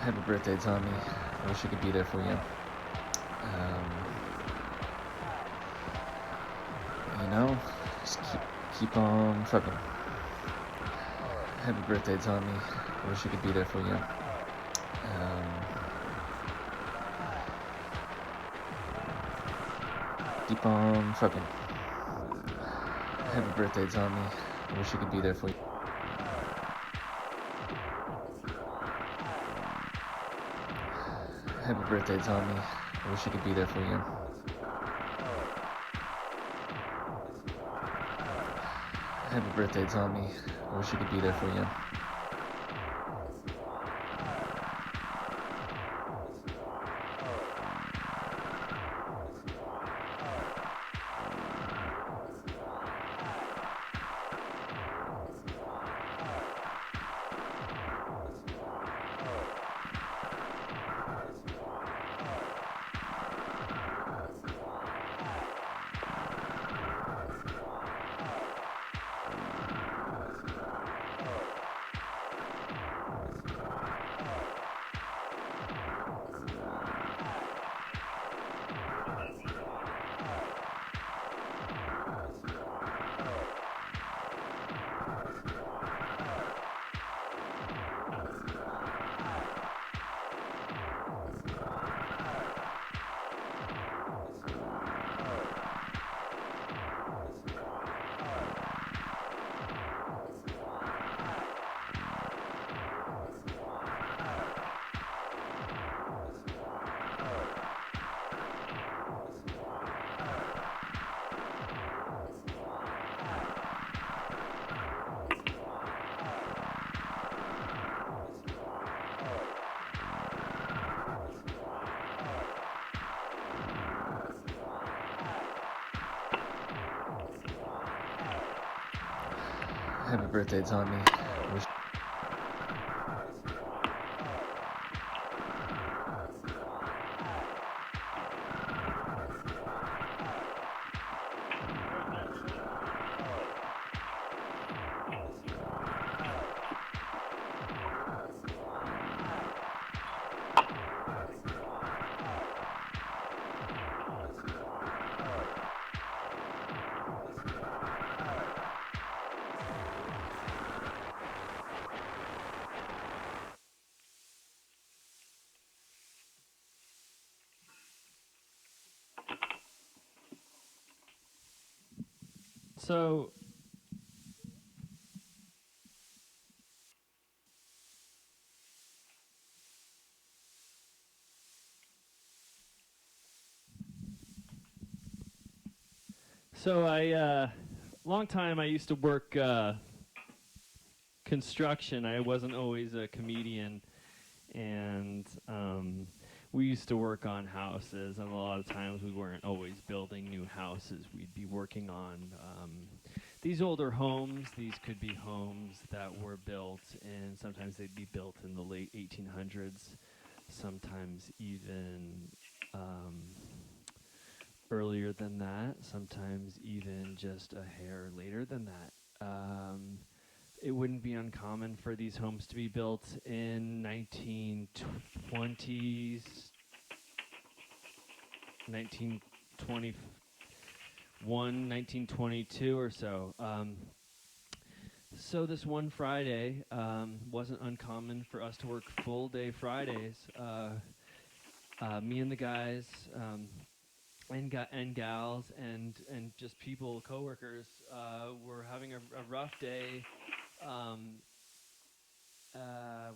Happy birthday, Tommy. I wish I could be there for you. Just keep on trucking. Happy birthday, Tommy. I wish I could be there for you. Keep on trucking. Happy birthday, Tommy. I wish I could be there for you. Happy birthday, Tommy. I wish I could be there for you. Happy birthday, Tommy. I wish I could be there for you. Happy birthday, Tommy. I wish So, long time I used to work construction. I wasn't always a comedian, and we used to work on houses, and a lot of times we weren't always building new houses. We'd be working on these older homes. These could be homes that were built, and sometimes they'd be built in the late 1800s, sometimes even earlier than that, sometimes even just a hair later than that. It wouldn't be uncommon for these homes to be built in 1920s, 1921, 1922 or so. So this one Friday wasn't uncommon for us to work full day Fridays. Me and the guys and gals and just people, coworkers, were having a rough day.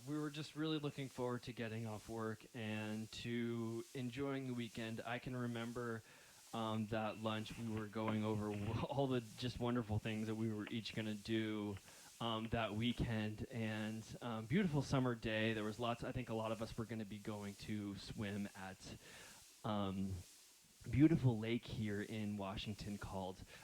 We were just really looking forward to getting off work and to enjoying the weekend. I can remember that lunch we were going over all the just wonderful things that we were each going to do that weekend. And beautiful summer day. There was lots. I think a lot of us were going to be going to swim at beautiful lake here in Washington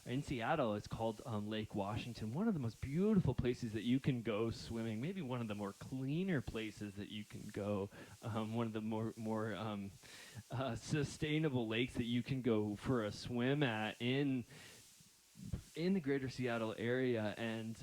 in Seattle. It's called Lake Washington. One of the most beautiful places that you can go swimming. Maybe one of the more cleaner places that you can go. One of the more sustainable lakes that you can go for a swim at in the greater Seattle area. And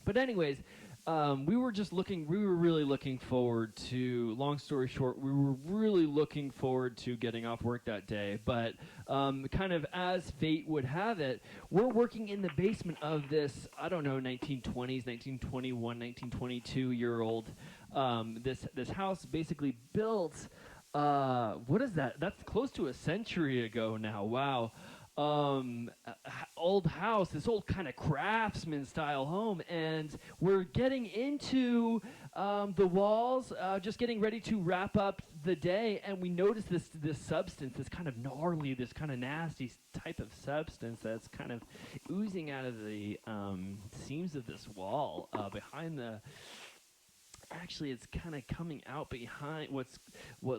but anyways, we were just looking. We were really looking forward to. Long story short, we were really looking forward to getting off work that day. But kind of as fate would have it, we're working in the basement of this. I don't know, 1920s, 1921, 1922-year-old. This house basically built. What is that? That's close to a century ago now. Wow. Old house, this old kind of craftsman style home, and we're getting into the walls, just getting ready to wrap up the day, and we notice this substance, this kind of gnarly, this kind of nasty type of substance that's kind of oozing out of the seams of this wall behind the. Actually, it's kind of coming out behind what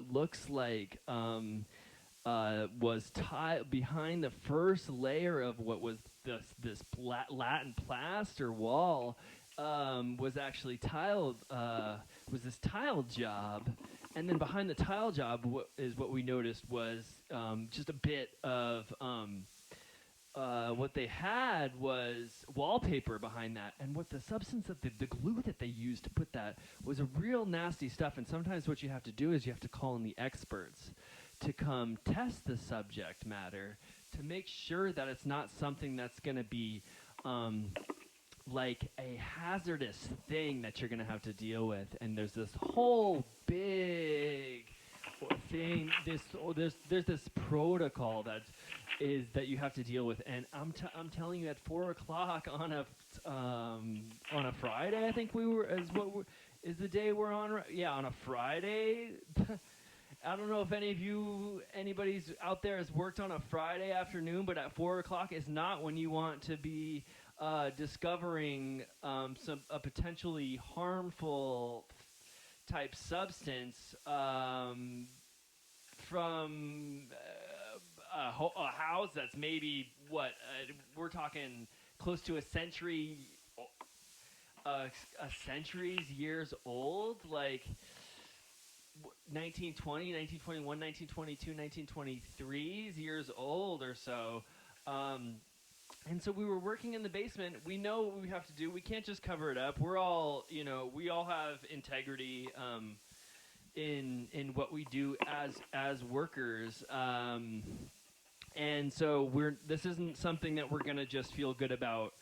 looks like. Was behind the first layer of what was this Latin plaster wall, was actually tiled, was this tile job, and then behind the tile job what we noticed was just a bit of what they had was wallpaper behind that, and what the substance of the glue that they used to put that was a real nasty stuff. And sometimes what you have to do is you have to call in the experts to come test the subject matter to make sure that it's not something that's going to be like a hazardous thing that you're going to have to deal with. And there's this whole big thing. There's this protocol that you have to deal with. And I'm telling you, at 4 o'clock on a Friday, I think is the day we're on. Yeah, on a Friday. I don't know if anybody's out there has worked on a Friday afternoon, but at 4 o'clock is not when you want to be discovering a potentially harmful type substance from a house that's maybe we're talking close to a century, a century's years old, like. 1920, 1921, 1922, 1923 years old or so. And so we were working in the basement. We know what we have to do. We can't just cover it up. We're all, we all have integrity in what we do as workers. And so this isn't something that we're going to just feel good about.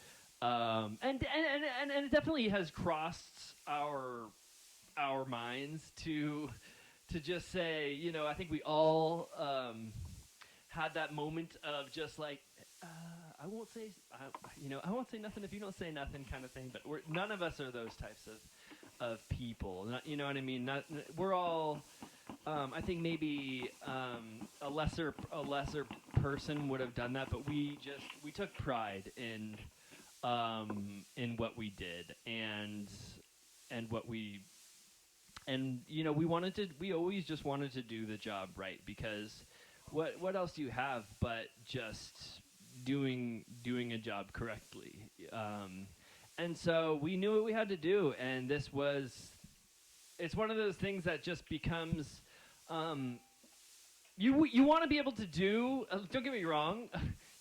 And it definitely has crossed our minds to just say, I think we all had that moment of just like, I won't say nothing if you don't say nothing kind of thing. But none of us are those types of people. You know what I mean? We're all. I think maybe a lesser person would have done that, but we took pride in what we did and what we. And we always just wanted to do the job right, because what else do you have but just doing a job correctly? And so we knew what we had to do, and it's one of those things that just becomes you want to be able to do. Don't get me wrong,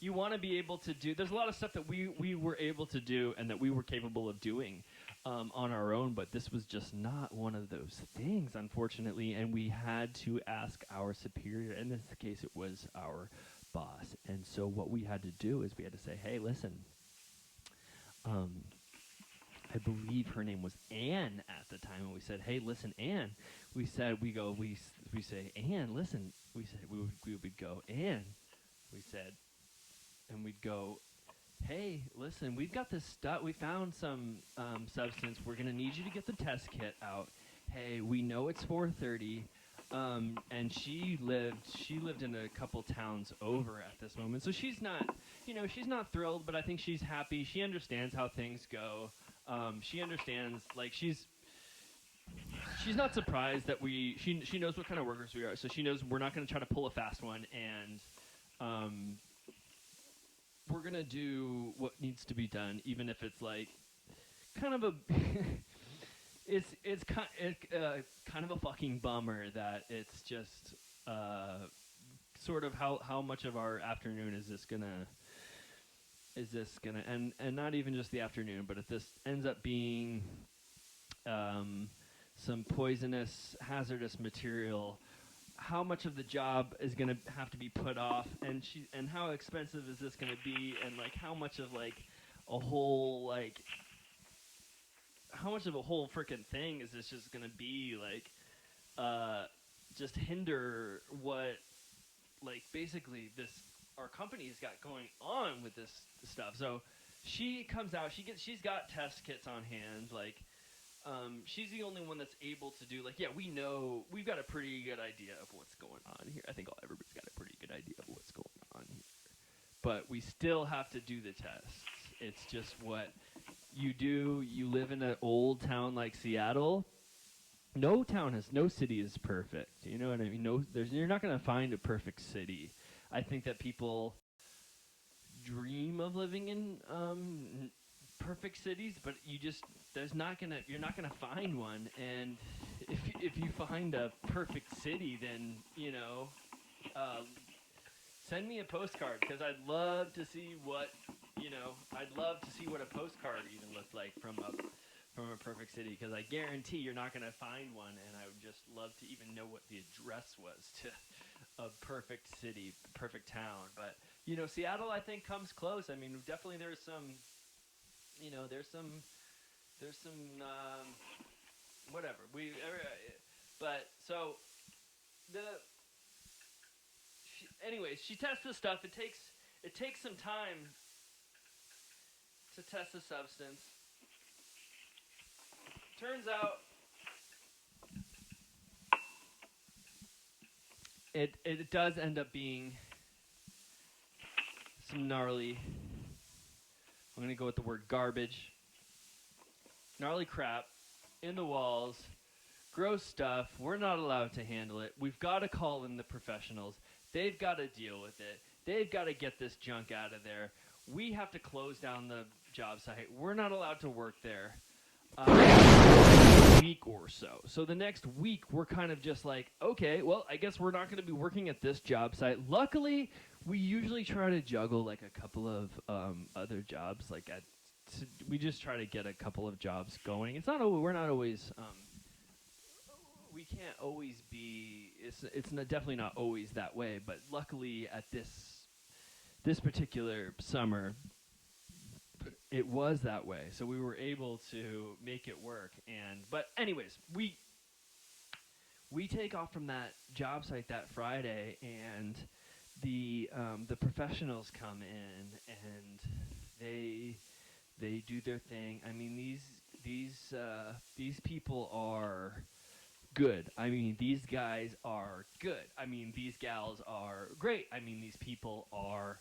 you want to be able to do. There's a lot of stuff that we were able to do and that we were capable of doing. On our own, but this was just not one of those things, unfortunately, and we had to ask our superior. In this case, it was our boss. And so what we had to do is we had to say, hey, listen, I believe her name was Anne at the time, and we said, hey, listen, Anne. We say, Anne, listen. We said, we would go, Anne. We said, and we'd go, hey, listen, we've got this stuff. We found some substance. We're going to need you to get the test kit out. Hey, we know it's 4:30, and she lived in a couple towns over at this moment. So she's not thrilled, but I think she's happy. She understands how things go. She understands, like, she's not surprised that she knows what kind of workers we are. So she knows we're not going to try to pull a fast one, and we're going to do what needs to be done, even if it's like kind of a it's kind of a fucking bummer that it's just sort of how much of our afternoon is this gonna and not even just the afternoon, but if this ends up being some poisonous, hazardous material. How much of the job is going to have to be put off, and how expensive is this going to be, and like how much of like a whole like how much of a whole freaking thing is this just going to be like just hinder what like basically this our company's got going on with this stuff. So she comes out, she's got test kits on hand, like she's the only one that's able to do like, yeah, we've got a pretty good idea of what's going on here. I think everybody's got a pretty good idea of what's going on here. But we still have to do the tests. It's just what you do. You live in an old town like Seattle. No city is perfect. You know what I mean? You're not going to find a perfect city. I think that people dream of living in perfect cities, but you're not gonna find one. And if you find a perfect city, then send me a postcard, because I'd love to see what a postcard even looked like from a perfect city, because I guarantee you're not gonna find one. And I would just love to even know what the address was to a perfect city, perfect town. But Seattle, I think, comes close. I mean, definitely there's some whatever but so anyways, she tests the stuff. It takes some time to test the substance. Turns out it does end up being some gnarly, I'm going to go with the word garbage, gnarly crap in the walls, gross stuff. We're not allowed to handle it. We've got to call in the professionals. They've got to deal with it. They've got to get this junk out of there. We have to close down the job site. We're not allowed to work there. A week or so. So the next week, we're kind of just like, okay, well, I guess we're not going to be working at this job site. Luckily, we usually try to juggle like a couple of other jobs. We just try to get a couple of jobs going. We're not always. We can't always be. It's definitely not always that way. But luckily, at this particular summer, it was that way. So we were able to make it work. But anyways, we take off from that job site that Friday, and the professionals come in and they do their thing. I mean, these people are good. I mean, these guys are good. I mean, these gals are great. I mean, these people are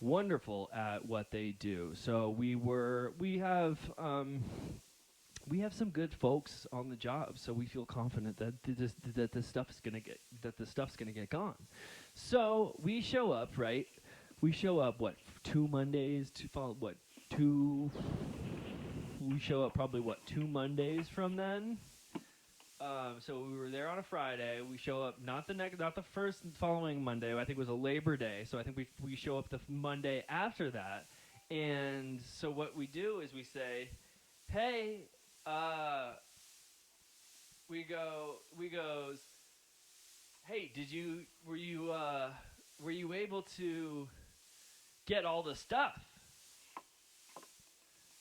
wonderful at what they do. So we have some good folks on the job. So we feel confident that this stuff's gonna get gone. So we show up, right? We show up, what, 2 Mondays to follow, what, 2, we show up probably, what, 2 Mondays from then? So we were there on a Friday. We show up not the first following Monday. I think it was a Labor Day. So I think we show up the Monday after that. And so what we do is we say, hey, we goes, hey, were you able to get all the stuff?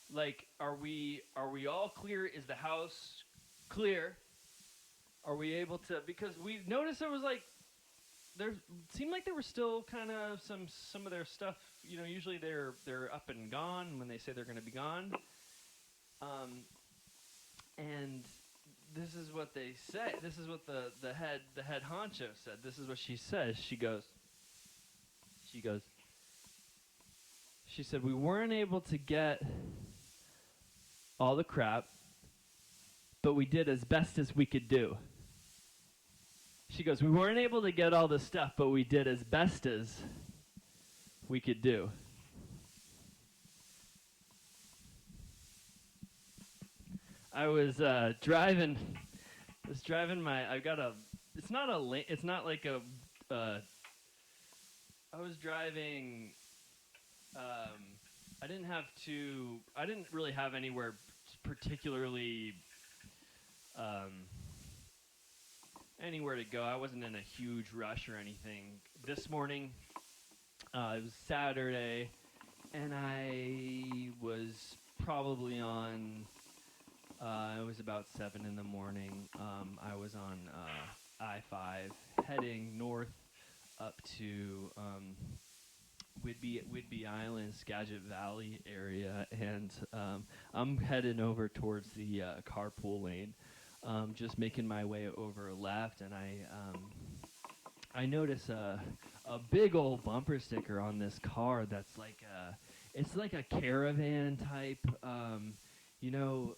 Like, are we all clear? Is the house clear? Are we able to? Because we noticed there seemed like there were still kind of some of their stuff. Usually they're up and gone when they say they're going to be gone. And this is what they say. This is what the head honcho said. This is what she says. She said, we weren't able to get all the crap, but we did as best as we could do. She goes, we weren't able to get all the stuff, but we did as best as we could do. I was driving my, I was driving, I didn't really have anywhere particularly um, anywhere to go. I wasn't in a huge rush or anything. This morning, it was Saturday, and I was probably on. It was about 7 in the morning. I was on I-5 heading north up to Whidbey Island, Skagit Valley area, and I'm heading over towards the carpool lane, just making my way over left, and I notice a big old bumper sticker on this car that's like it's like a caravan type, you know,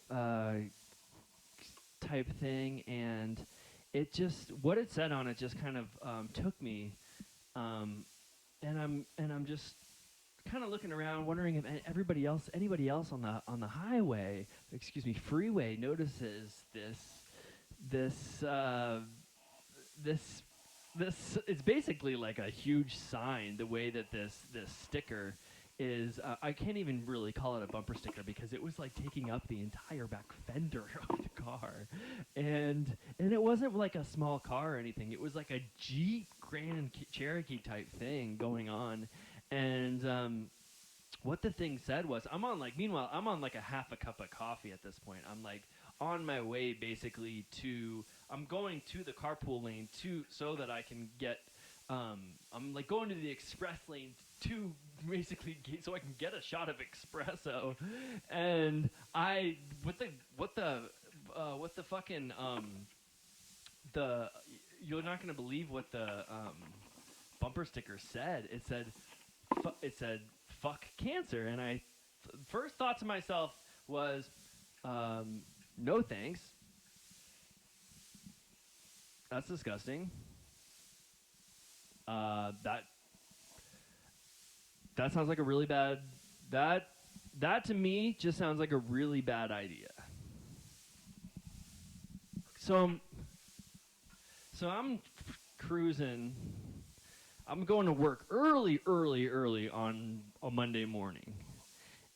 type thing, and it just what it said on it just kind of took me, and I'm just kind of looking around, wondering if anybody else on the highway, excuse me, freeway, notices this this this. It's basically like a huge sign. The way that this sticker is, I can't even really call it a bumper sticker because it was like taking up the entire back fender of the car, and it wasn't like a small car or anything. It was like a Jeep Grand Cherokee type thing going on, and what the thing said was, meanwhile, I'm on like a half a cup of coffee at this point. I'm like on my way basically I'm going to the carpool lane so that I can get, I'm like going to the express lane to basically so I can get a shot of espresso. And what the fucking, you're not going to believe what the, bumper sticker said. It said fuck cancer, and I first thought to myself was, no thanks, that's disgusting. That sounds like a really bad, that to me just sounds like a really bad idea. So I'm cruising. I'm going to work early on a Monday morning,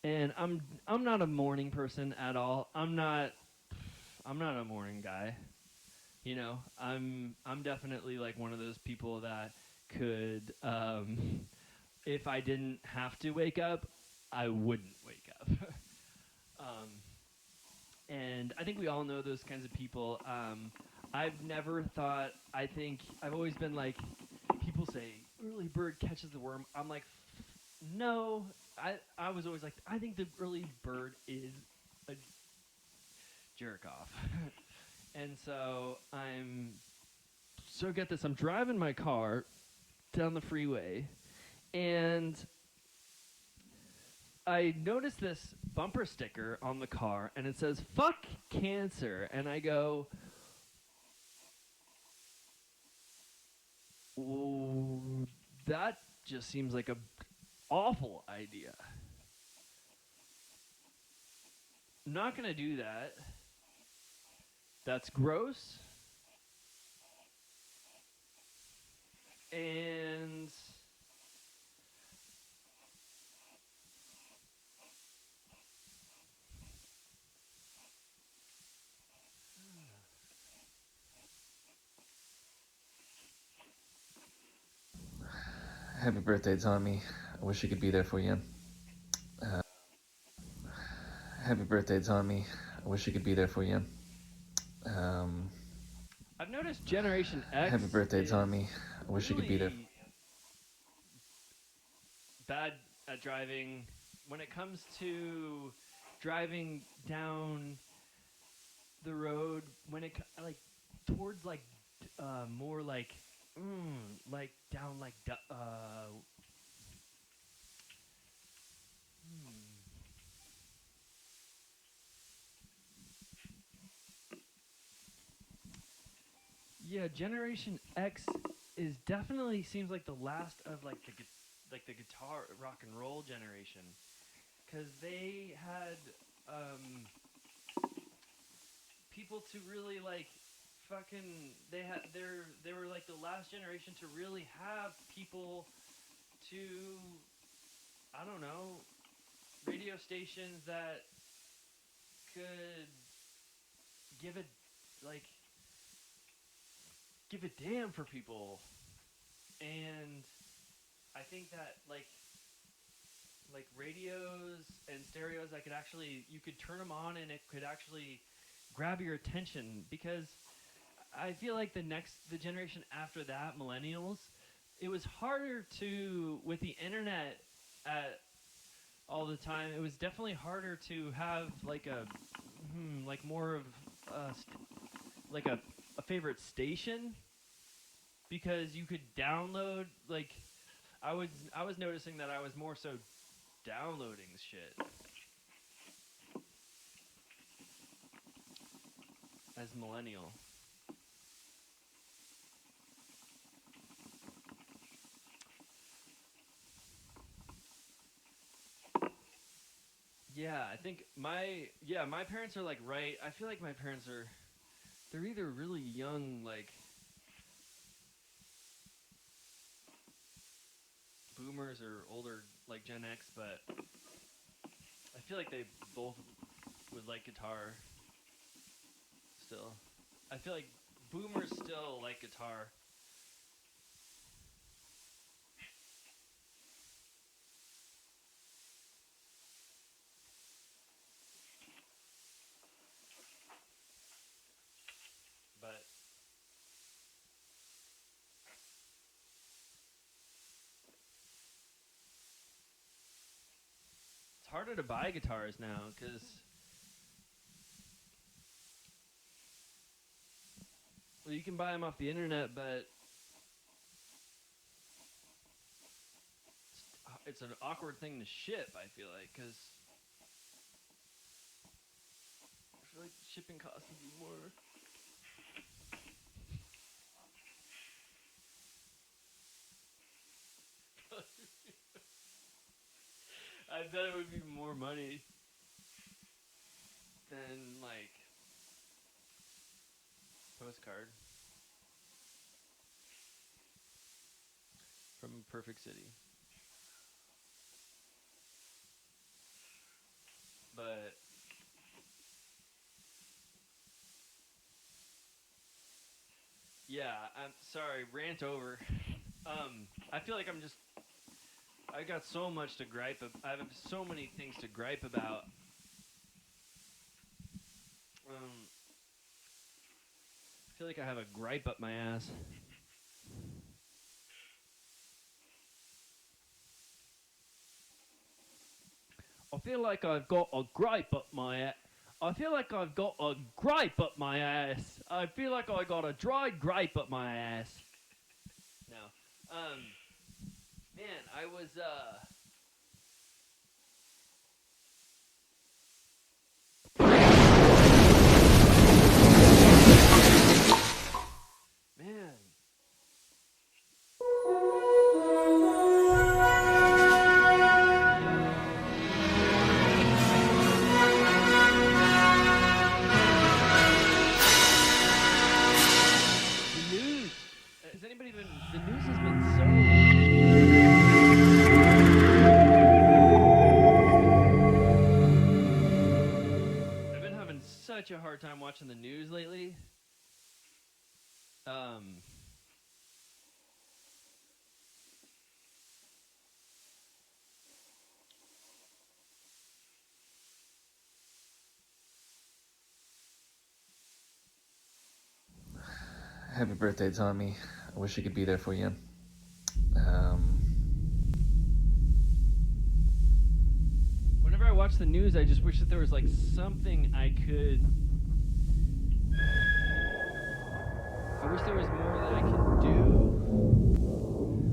and I'm not a morning person at all. I'm not a morning guy. You know, I'm definitely like one of those people that could, if I didn't have to wake up, I wouldn't wake up. um, and I think we all know those kinds of people. I've never thought. I think I've always been like, people say early bird catches the worm. I'm like, no. I was always like, I think the early bird is a jerk off. And so get this, I'm driving my car down the freeway, and I noticed this bumper sticker on the car, and it says fuck cancer, and I go, "Ooh, that just seems like a awful idea. I'm not gonna do that. That's gross." And Happy birthday, Tommy. I wish I could be there for you. Happy birthday, Tommy. I wish I could be there for you. I've noticed Generation X Happy birthday, is Tommy. I wish I could be there. really bad at driving when it comes to driving down the road, when it like towards like more like down like yeah, Generation X is definitely seems like the last of like the guitar rock and roll generation, because they had people to really like fucking they were like the last generation to really have people to, I don't know, radio stations that could give like give a damn for people. And I think that like radios and stereos, you could turn them on and it could actually grab your attention, because I feel like the generation after that, millennials, it was harder to, with the internet at all the time, it was definitely harder to have like like more of like a favorite station, because you could download, like I was noticing that I was more so downloading shit as millennial. Yeah, I think my parents are like right. I feel like my parents they're either really young, like boomers, or older, like Gen X, but I feel like they both would like guitar still. I feel like boomers still like guitar. But it's harder to buy guitars now, because well, you can buy them off the internet, but it's an awkward thing to ship, I feel like, because I feel like shipping costs would be more. I bet it would be more money than, like, postcard from Perfect City. But yeah, I'm sorry, rant over. I feel like I got so much to gripe. I have so many things to gripe about. I feel like I have a gripe up my ass. I feel like I've got a gripe up my ass. I feel like I've got a gripe up my ass. I feel like I got a dry gripe up my ass. No. Man, I was, man. The news. Has anybody been? The news has been so. I've been having such a hard time watching the news lately. Happy birthday, Tommy. I wish I could be there for you. Whenever I watch the news, I just wish that there was like something I could. I wish there was more that I could do.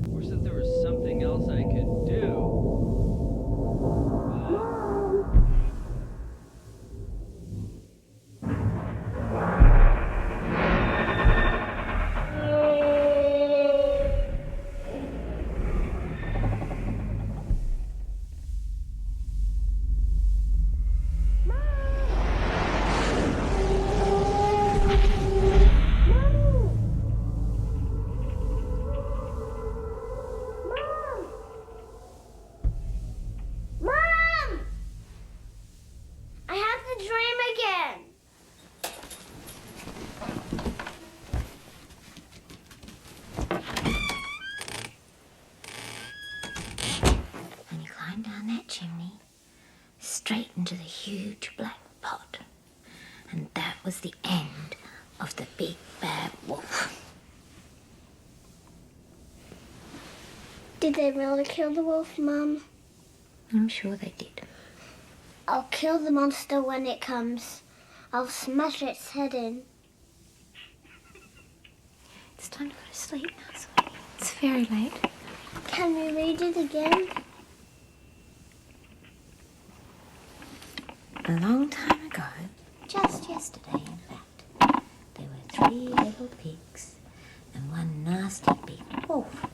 I wish that there was something else I could do. going down that chimney, straight into the huge black pot. And that was the end of the big bad wolf. Did they really kill the wolf, Mum? I'm sure they did. I'll kill the monster when it comes. I'll smash its head in. It's time to go to sleep now, sweetie. It's very late. Can we read it again? A long time ago, just yesterday in fact, there were 3 little pigs and one nasty big wolf.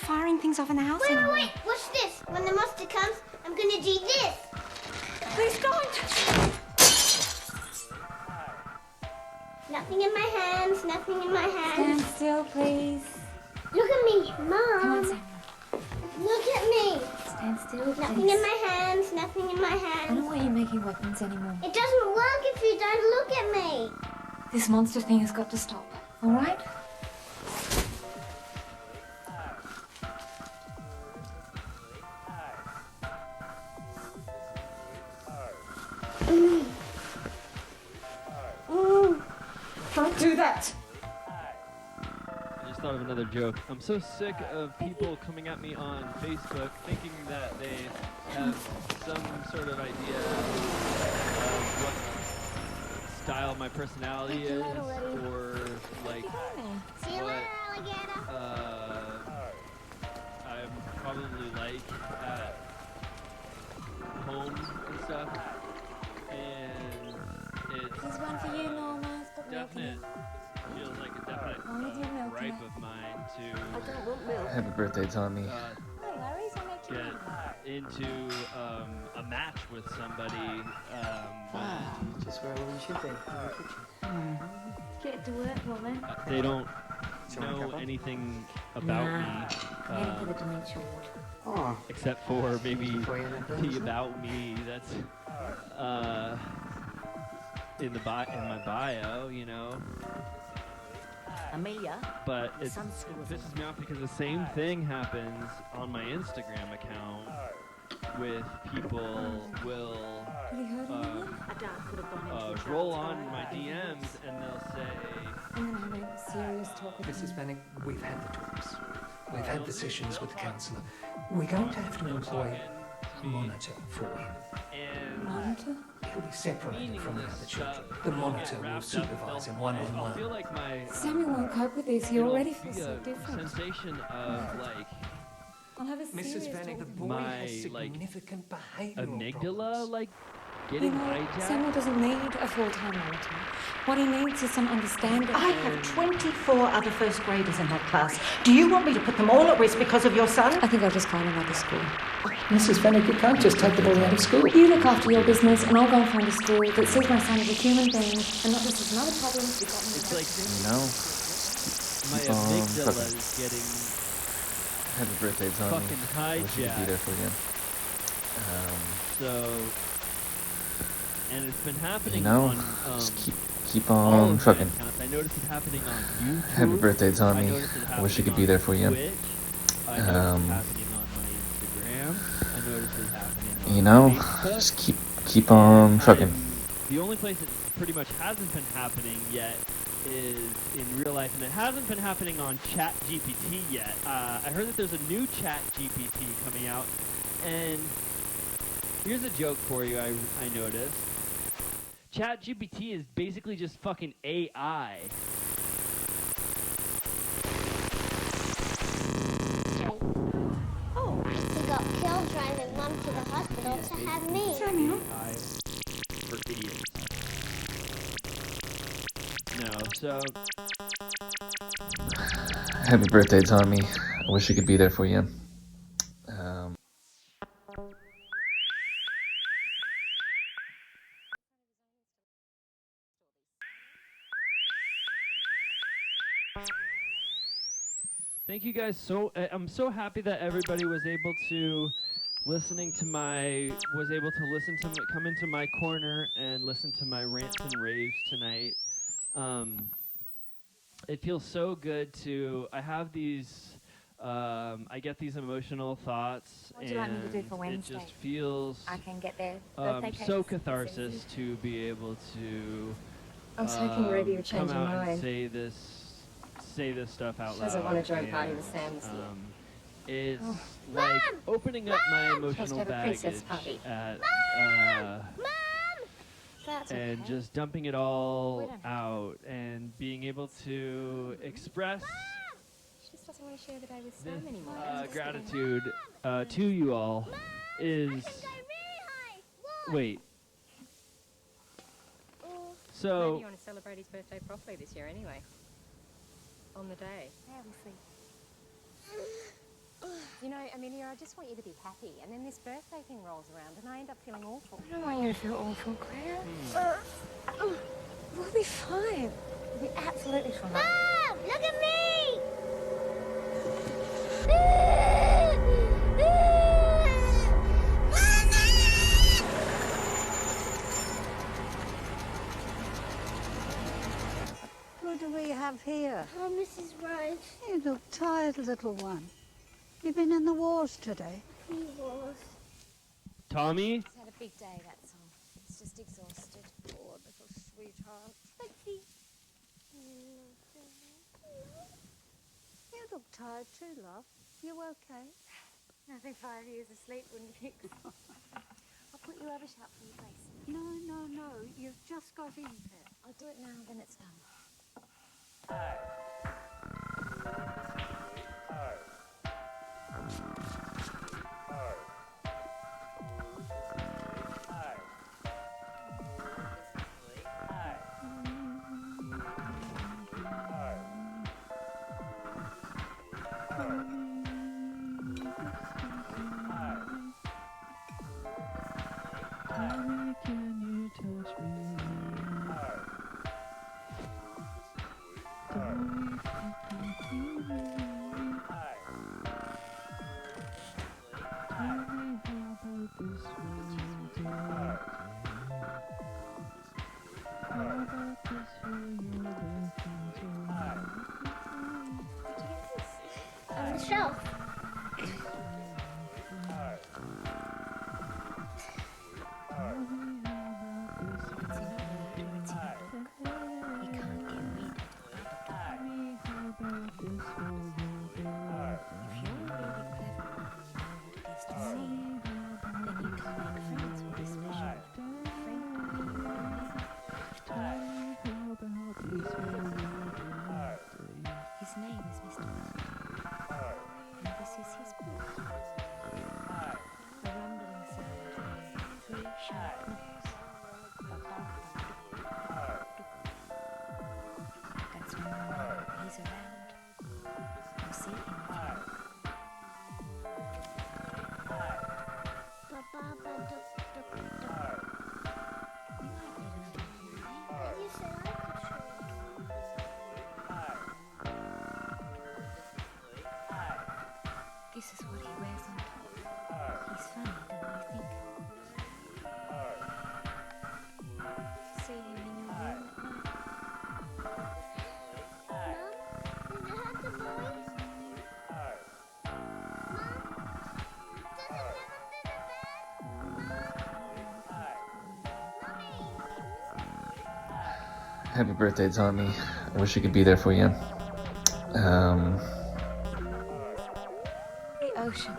Firing things off in the house anymore. Wait, watch this. When the monster comes, I'm gonna do this. Please don't. Nothing in my hands, nothing in my hands. Stand still, please. Look at me, Mom. Come on, Samuel. Look at me. Stand still, please. Nothing in my hands, nothing in my hands. I don't want you making weapons anymore. It doesn't work if you don't look at me. This monster thing has got to stop, all right? Don't do that! I just thought of another joke. I'm so sick of people coming at me on Facebook thinking that they have some sort of idea of what style my personality is, or like See you what later, alligator. I'm probably like at home and stuff. And it's There's one for you, Norma. Stop definite, feels like a definite gripe of mine to Happy birthday, Tommy. get into a match with somebody. Just where we should be, in the kitchen. Get to work, woman. They don't know anything about me, Heading for the dementia ward. Oh, except for maybe before you went the about me. That's in my bio, you know. Amelia, But it pisses me off because the same thing happens on my Instagram account with people will Did he hurt anyone? a dad could have gone into a roll child's on home. my DMs and they'll say, I'm gonna have a serious talk with Mrs. him. Bennick, we've had the talks. We've had the sessions with the counsellor. We're going to have to employ a monitor for him. and Monitor? He'll be separated from the other meaningless children. stuff The will monitor get will wrapped up. supervise him I'll feel one-on-one. like my Samuel won't cope with this. He it'll already be feels so a different. sensation of like I'll have a serious Mrs. Bennick, the talk boy with him. has My, like, significant behavioural amygdala problems. like You getting know, hijacked. Samuel doesn't need a full-time monitor. What he needs is some understanding. I have 24 other first graders in that class. Do you want me to put them all at risk because of your son? I think I'll just find another school. Mrs. Bennick, you can't just take the boy out of school. You look after your business, and I'll go and find a school that sees my son as a human being, and not just as another problem to be gotten rid It's of. like You know? my Keep on amygdala trucking. is getting Happy birthday, Tommy. fucking I wish you could be hijacked. there for you. So, and it's been happening You know? on Just keep all on of my trucking. accounts. I noticed it happening on YouTube. Happy birthday, I Tommy. noticed it I wish you happening could be on there for you. Twitch. I noticed it happening on my Instagram. I noticed it happening on You know? Facebook. Just keep on trucking. The only place it pretty much hasn't been happening yet is in real life, and it hasn't been happening on ChatGPT yet. I heard that there's a new ChatGPT coming out, and here's a joke for you I noticed. ChatGPT is basically just fucking AI. Oh, he got killed driving Mum to the hospital to have me. AI for idiots. No, so Happy birthday, Tommy. I wish I could be there for you. thank you guys I'm so happy that everybody was able to listen to come into my corner and listen to my rants and raves tonight. It feels so good I have these I get these emotional thoughts, What would you like me to do for it Wednesday? just feels I can get there. Birthday so cakes. catharsis to be able to I was hoping Ruby would come change her out and mind. say this stuff out She loud. doesn't want to join and, party with Sam this year. It's like opening up my emotional have a baggage princess party. at That's and okay. just dumping it We all don't have out and being able to express She just doesn't want to share the day with this Sam anymore. gratitude to you all is wait. Maybe So you want to celebrate his birthday properly this year anyway. On the day. Yeah, we'll see. You know, Amelia, I just want you to be happy. And then this birthday thing rolls around and I end up feeling awful. I don't want you to feel awful, Claire. We'll be fine. We'll be absolutely fine. Mom, look at me! What do we have here? Oh, Mrs. Rose, You look tired, little one. You've been in the wars today. he was. Tommy, He's had a big day, that's all. He's just exhausted. Poor little sweetheart. Lexi. You look tired too, love. You okay? Nothing 5 years of sleep wouldn't fix. I'll put you over shout for your place. No. You've just got in, Pet. I'll do it now, then it's done. can you touch me? On the shelf. His name is Mr. Brown, and this is his book. A rumbling sound, 3 sharp knocks, That's when you know he's around. You see him again. You might need another one, You said I could show you. This is what he wears on top. He's funny, don't you think? See him in your room at night. Mom, did you have the boys? Happy birthday, Tommy. I wish I could be there for you. The ocean.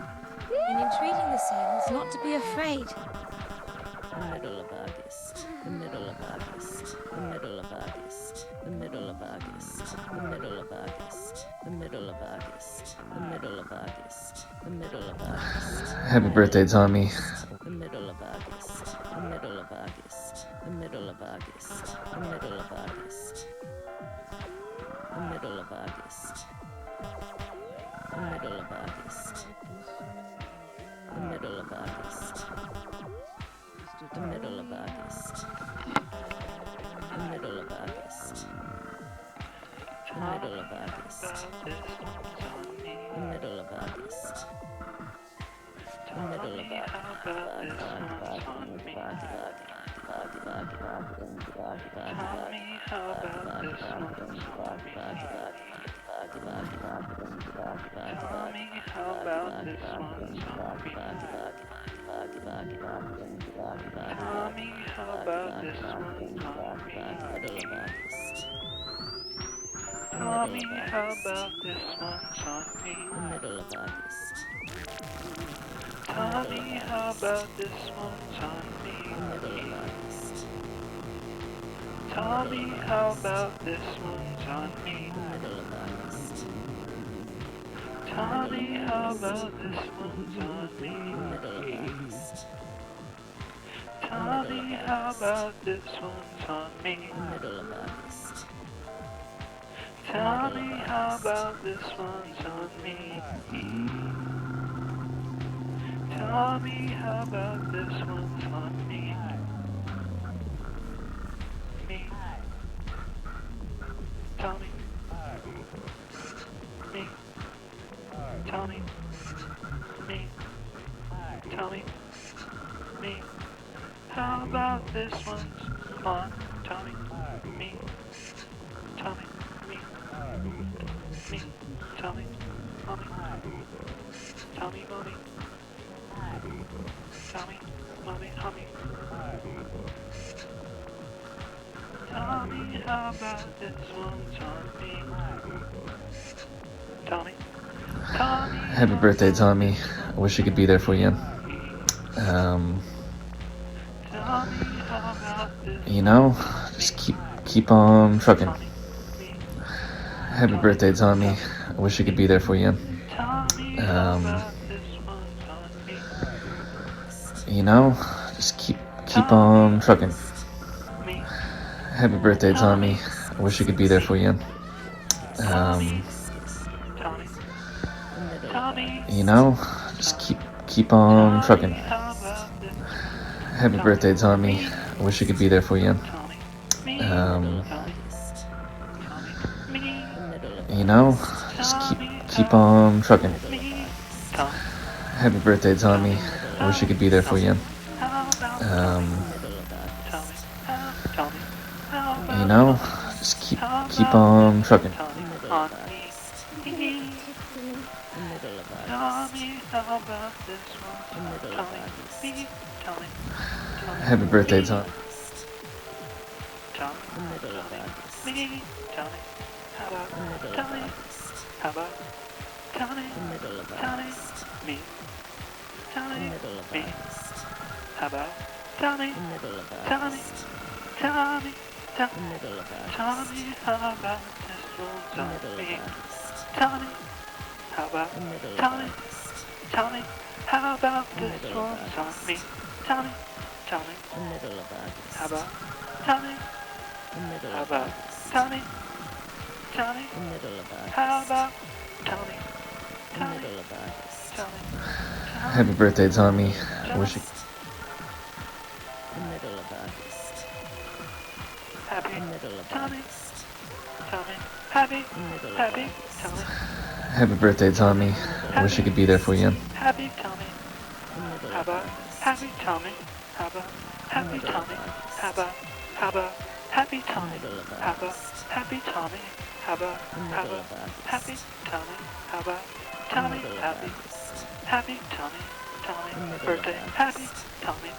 In entreating the sailors not to be afraid. The middle of August. The middle of August. The middle of August. The middle of August. The middle of August. The middle of August. The middle of August. The middle of August. Happy birthday, Tommy. The middle of August. The middle of August. The middle of August. The middle of August. The middle of August. The middle of August. The middle of August. The middle of August. The middle of August. The middle of August. The middle of August. The middle of Tommy, how about this one's on me? The middle of August. Tommy, how about this one's on me? The middle of August. Tommy, how about this one's on me? The middle of August. Tommy, how about this one's on me? The middle of August. Tommy, how about this one's on me? The middle of August. Tommy, how about this one's on me? Tommy, how about this one's on me? Me. Tommy. Me. Tommy. Me. Tommy. Me. How about this one's on Tommy? Me. Tommy. Me. Me. Tommy. Mommy. Tommy, mommy. Tommy, mommy, hummy. Tommy, how about this one's on me? Tommy. Tommy. Happy birthday, Tommy. I wish I could be there for you. Tommy, how about this? You know, just keep on trucking. Happy birthday, Tommy. I wish I could be there for you. Tommy, how about this one's on me? You know, just keep on trucking. Me. Happy birthday, Tommy. I wish I could be there for you. Tommy. Tommy. You know, just keep on trucking. How about this? Happy birthday, Tommy. I wish I could be there for you. Tommy. Me. Me. You know, just keep on trucking. Me. Tommy. Happy birthday, Tommy. I wish I could be there for you. How about Um, Tommy? Tommy. How about you know, just keep on trucking. Tommy on me? Tommy, how about this one? Tommy, me, Tommy. Happy birthday, Tommy. Tommy, me, Tommy. How about Tommy? How about Tommy? Tommy, me. Tommy, me. How about Tommy? Tommy, Tommy, Tommy. Tommy, how about this one's on me? Tommy, how about Tommy? Tommy, how about this one's on me? Tommy, Tommy. How about Tommy? How about Tommy? Tommy. How about Tommy? Tommy. Tommy. Happy birthday, Tommy. I wish I Happy Tommy. Tommy. Happy. Happy Tommy. Happy birthday, Tommy. I wish I could be there for you. Happy Tommy. How about Happy Tommy? How about Happy Tommy? How about Happy Tommy? How about Happy Tommy? How about Happy Tommy? How about Tommy? Happy Tommy? Tommy birthday. Happy Tommy.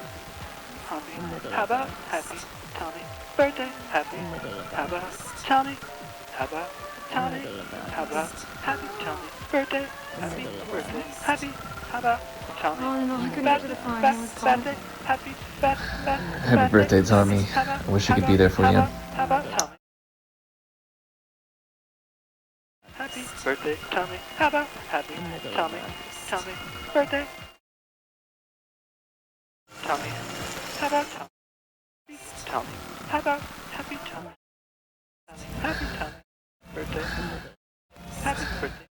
Happy. How about Happy Tommy? birthday, happy, middle of have a August, Tommy, have a Tommy, middle of have a August, happy Tommy, birthday, happy middle of birthday, August. happy, have a Tommy. Oh, no, I couldn't Bad, get to the phone. bad, It was bad fine. day, happy, bad, bad, Happy bad birthday, day, Tommy. have a- I wish I could have be a- there for have you. a- Have a Tommy. Happy birthday, Tommy. Have a happy middle of Tommy. August. Tommy, birthday. Tommy, have a Tommy. Tommy, have a happy Tommy. Tommy, happy Tommy. Birthday, happy birthday.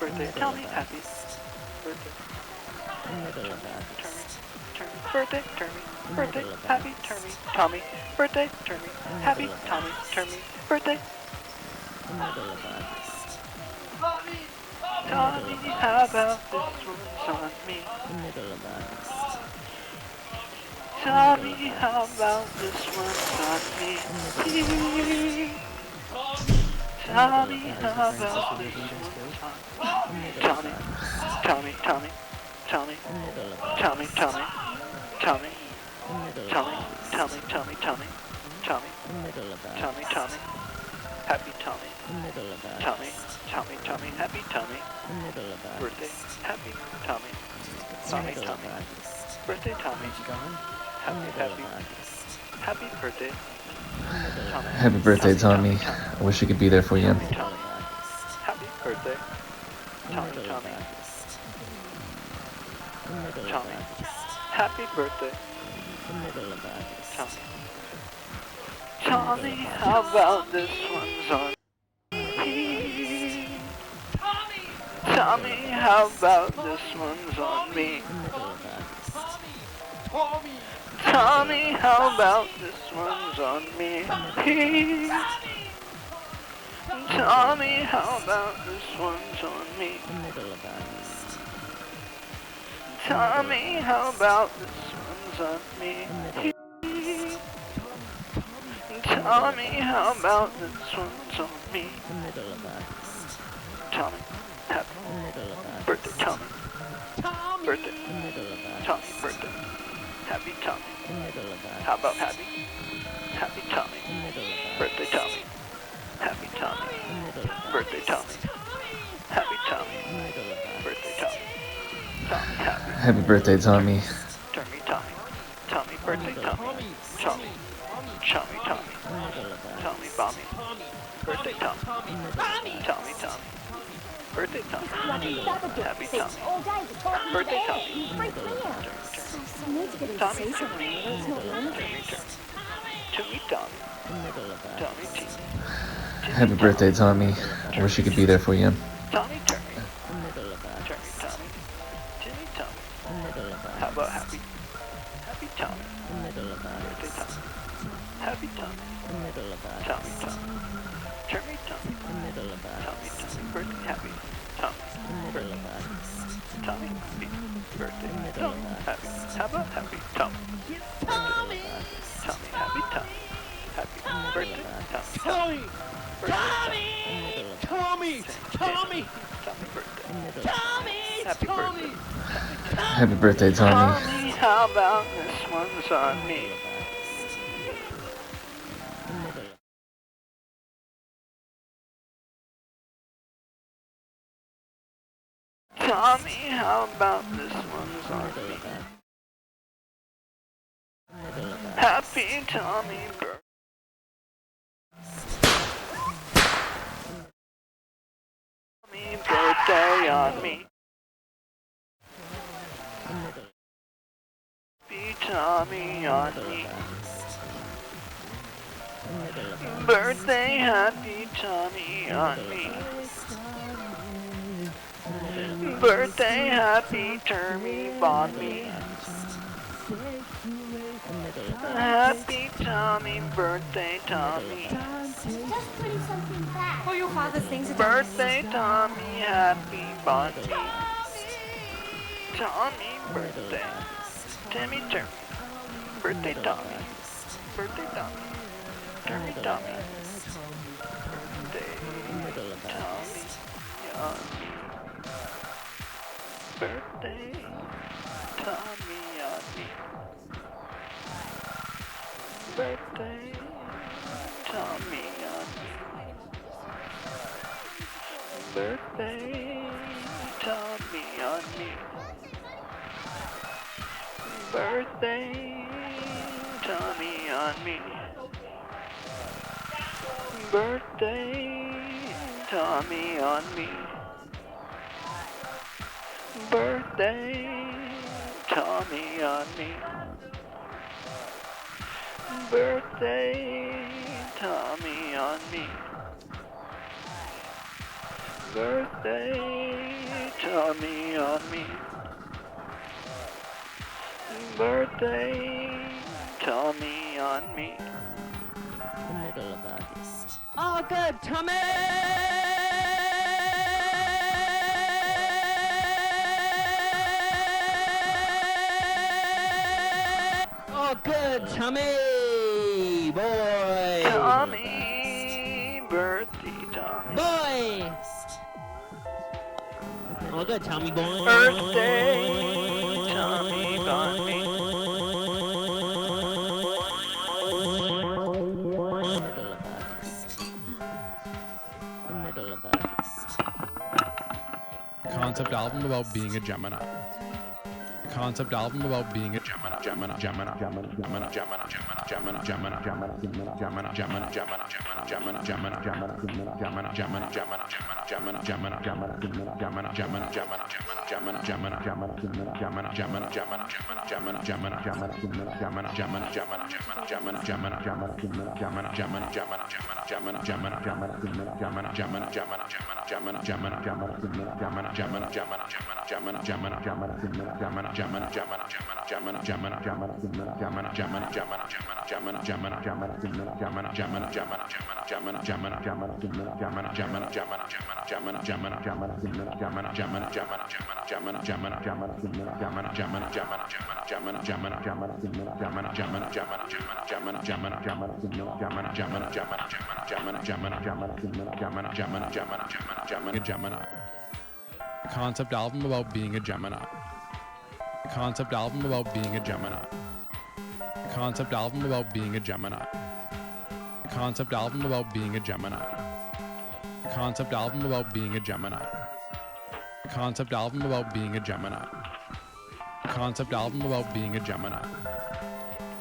Birthday, Tommy, happy birthday. Middle of August, Birthday, Termy, birthday, happy Termy, Tommy, birthday, Termy, happy Tommy, Termy, birthday, middle of August, Tommy, how about this one's on me? middle of August, Tommy, how about this one's on me? Tommy, how about this one's on me? Tommy, Tommy, Tommy, Tommy, middle of Tommy, Tommy, Tommy, middle of Tommy, Tommy, Tommy, Tommy, Tommy, middle of Tommy, Tommy, happy Tommy, middle of Tommy, Tommy, Tommy, happy Tommy, middle of birthday, happy Tommy, Tommy, middle of Tommy, August, birthday Tommy, happy, middle of happy, August, happy birthday, Tommy, Happy birthday, Tommy. I wish I could be there for you. Tommy, Tommy, happy birthday, Tommy, middle of Tommy, August, middle of Tommy, August, happy birthday, middle of August, Tommy. Tommy, how about this one's on me? Tommy, how about this one's on me? middle of August, Tommy, how about this one's on me? Tommy, how about this one's on me? middle of August, Tommy, how about this one's on me? Tommy, how about this one's on me? middle of August, Tommy, happy middle of August, birthday, Tommy. Birthday, middle of August, Tommy, birthday. Happy Tommy. middle of August, How about happy? Happy Tommy. middle of August, Birthday Tommy. Happy Tommy. middle of August, Birthday Tommy. Happy Tommy. middle of August, Birthday Tommy. Tommy, happy. Happy birthday, Tommy. Tommy, Tommy. Tommy, birthday Tommy. Tommy. Tommy, Tommy. middle of August, Tommy, Bommy. Birthday Tommy. Tommy, Tommy. Birthday Tommy. Happy Tommy. Birthday Tommy. Tommy, Tommy. Tommy, Tommy. middle of August, Tommy, T. Happy birthday, Tommy. I wish I could be there for you. Tommy, Tommy. middle of August, Tommy, Jimmy, Tommy. middle of How August, about happy? Happy Tommy. middle of Birthday August, Tommy. Happy Tommy. middle of August, Tommy, Tommy. Jimmy, Tommy. middle of Tommy, August, Tommy. Birthday happy. Tommy. middle of August, Tommy. Happy. Birthday. middle of Tommy. August, Happy. How about happy? Tommy. middle of August, Tommy. Happy Tommy. Happy. middle Birthday. of Tommy. August, Tommy. Birthday. middle of Tommy. Tommy. Tommy. Birthday. middle of Happy birthday. Happy birthday, Tommy. Tommy, how about this one's on me? middle of Tommy, how about this one's on me? middle of Happy Tommy birthday. Tommy birthday on me. Happy Tommy on me. Birthday, happy Tommy on me. Birthday, happy Termy on me. Happy Tommy, birthday Tommy. Just putting something back. All your father's things are Birthday Tommy, happy Bonnie. Tommy, birthday. Timmy Termy. Birthday Tommy. Birthday Tommy. Termy Tommy. Birthday Tommy. On me. Birthday, Tommy on me. Birthday, Tommy on me. Birthday, Tommy on me. Birthday, Tommy on me. Birthday, Tommy on me. Birthday, Tommy on me. Birthday, Tommy on me. Birthday, Tommy on me. Birthday, Tommy on me. The middle of August. Oh, good, Tommy! Oh, good, Tommy! Boy! Tommy, birthday, Tommy. Boy! Oh, good, Tommy boy! Birthday, Tommy on me. The middle of August. Concept album about being a Gemini. Concept album about being a Gemini. Concept album about being a Gemini. Concept album about being a Gemini. Concept album about being a Gemini. Concept album about being a Gemini. Concept album about being a Gemini. Concept album about being a Gemini. Concept album about being a Gemini.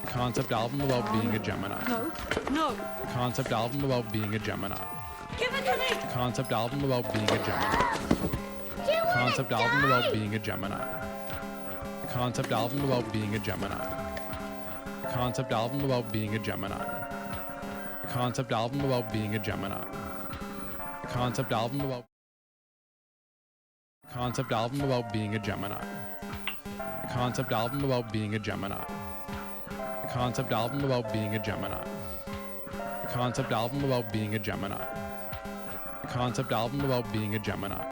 Concept album about being a Gemini. No. Concept album about being a Gemini. Give it to me! Concept album about being a Gemini. Concept album about being a Gemini. Concept album about being a Gemini. Concept album about being a Gemini. Concept album about being a Gemini. Concept album about Concept album about being a Gemini. Concept album about being a Gemini. Concept album about being a Gemini. Concept album about being a Gemini. Concept album about being a Gemini.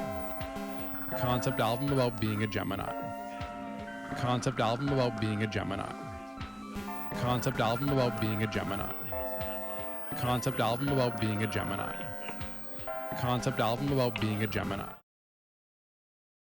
Concept album about being a Gemini. Concept album about being a Gemini. Concept album about being a Gemini. Concept album about being a Gemini. Concept album about being a Gemini.